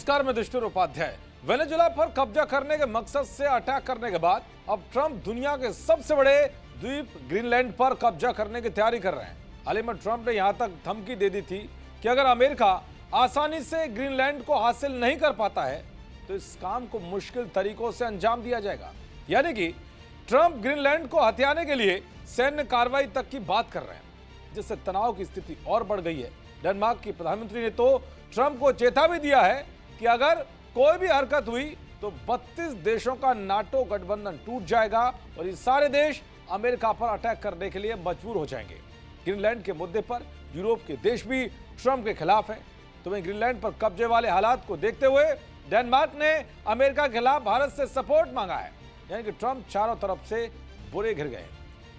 नमस्कार, मैं दुष्टुर उपाध्याय। वेनेजुएला पर कब्जा करने के मकसद से अटैक करने के बाद अब ट्रंप दुनिया के सबसे बड़े द्वीप ग्रीनलैंड पर कब्जा करने की तैयारी कर रहे हैं। हाल ही में ट्रंप ने यहां तक धमकी दे दी थी कि अगर अमेरिका आसानी से ग्रीनलैंड को हासिल नहीं कर पाता है तो इस काम को मुश्किल तरीकों से अंजाम दिया जाएगा। यानी कि ट्रंप ग्रीनलैंड को हथियाने के लिए सैन्य कार्रवाई तक की बात कर रहे हैं, जिससे तनाव की स्थिति और बढ़ गई है। डेनमार्क की प्रधानमंत्री ने तो ट्रंप को चेता भी दिया है कि अगर कोई भी हरकत हुई तो 32 देशों का नाटो गठबंधन टूट जाएगा और ये सारे देश अमेरिका पर अटैक करने के लिए मजबूर हो जाएंगे। ग्रीनलैंड के मुद्दे पर यूरोप के देश भी ट्रंप के खिलाफ हैं। तो वहीं ग्रीनलैंड पर कब्जे वाले हालात को देखते हुए डेनमार्क ने अमेरिका के खिलाफ भारत से सपोर्ट मांगा है। यानी कि ट्रंप चारों तरफ से बुरे घिर गए।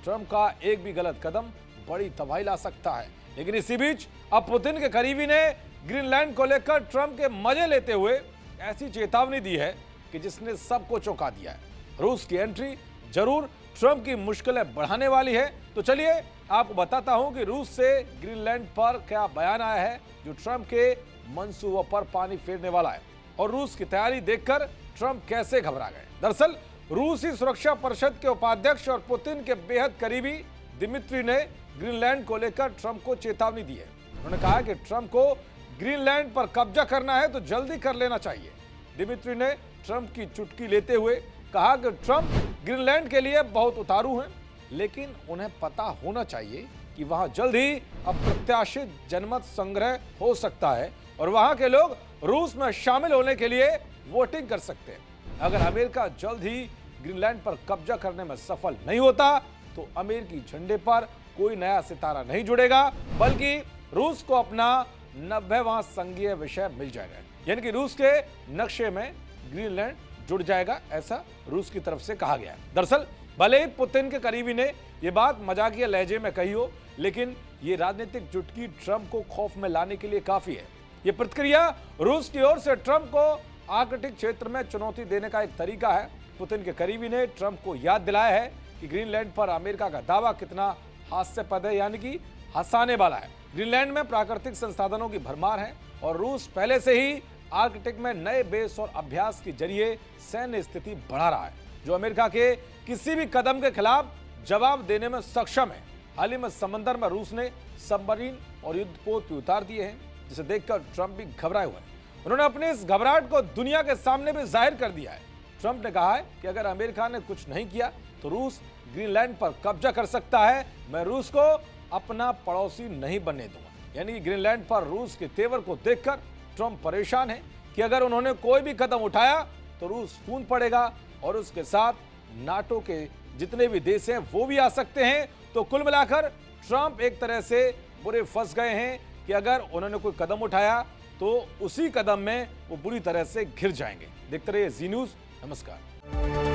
ट्रंप का एक भी गलत कदम बड़ी तबाही ला सकता है। लेकिन इसी बीच अब पुतिन के करीबी ने ग्रीनलैंड को लेकर ट्रंप के मजे लेते हुए ऐसी चेतावनी दी है कि जिसने सबको चौंका दिया है। रूस की एंट्री जरूर ट्रंप की मुश्किलें बढ़ाने वाली है। तो चलिए आपको बताता हूं कि रूस से ग्रीनलैंड पर क्या बयान आया है जो ट्रंप के मंसूबों पर पानी फेरने वाला है और रूस की तैयारी देखकर ट्रंप कैसे घबरा गए। दरअसल रूसी सुरक्षा परिषद के उपाध्यक्ष और पुतिन के बेहद करीबी दिमित्री ने ग्रीनलैंड को लेकर ट्रंप को चेतावनी दी है। उन्होंने कहा कि ट्रंप को ग्रीनलैंड पर कब्जा करना है तो जल्दी कर लेना चाहिए। दिमित्री ने ट्रंप की चुटकी लेते हुए कहा कि ट्रंप ग्रीनलैंड के लिए बहुत उतारू हैं, लेकिन उन्हें पता होना चाहिए कि वहां जल्द ही अप्रत्याशित जनमत संग्रह हो सकता है और वहां के लोग रूस में शामिल होने के लिए वोटिंग कर सकते हैं। अगर अमेरिका जल्द ही ग्रीनलैंड पर कब्जा करने में सफल नहीं होता तो अमेरिकी झंडे पर कोई नया सितारा नहीं जुड़ेगा, बल्कि रूस को अपना 90वां संघीय विषय मिल जाएगा। यानी कि रूस के नक्शे में ग्रीनलैंड जुड़ जाएगा, ऐसा रूस की तरफ से कहा गया है। दरअसल भले ही पुतिन के करीबी ने यह बात मजाकिया लहजे में कही हो, लेकिन यह राजनीतिक चुटकी ट्रंप को खौफ में लाने के लिए काफी है। यह प्रतिक्रिया रूस की ओर से ट्रंप को आर्कटिक क्षेत्र में चुनौती देने का एक तरीका है। पुतिन के करीबी ने ट्रंप को याद दिलाया है कि ग्रीनलैंड पर अमेरिका का दावा कितना हास्यास्पद है, यानी कि हंसाने वाला है। ग्रीनलैंड में प्राकृतिक संसाधनों की भरमार है और रूस पहले से ही आर्कटिक में नए बेस और अभ्यास के जरिए सैन्य स्थिति बढ़ा रहा है, जो अमेरिका के किसी भी कदम के खिलाफ जवाब देने में सक्षम है। हाल ही में समंदर में रूस ने सबमरीन और युद्धपोत भी उतार दिए हैं, जिसे देखकर ट्रंप भी घबराए हुए हैं। उन्होंने अपने इस घबराहट को दुनिया के सामने भी जाहिर कर दिया है। ट्रंप ने कहा है कि अगर अमेरिका ने कुछ नहीं किया तो रूस ग्रीनलैंड पर कब्जा कर सकता है। मैं रूस को अपना पड़ोसी नहीं बनने दूंगा। यानी कि ग्रीनलैंड पर रूस के तेवर को देखकर ट्रंप परेशान है कि अगर उन्होंने कोई भी कदम उठाया तो रूस कूद पड़ेगा और उसके साथ नाटो के जितने भी देश हैं वो भी आ सकते हैं। तो कुल मिलाकर ट्रंप एक तरह से बुरे फंस गए हैं कि अगर उन्होंने कोई कदम उठाया तो उसी कदम में वो बुरी तरह से घिर जाएंगे। देखते रहिए जी न्यूज़। नमस्कार।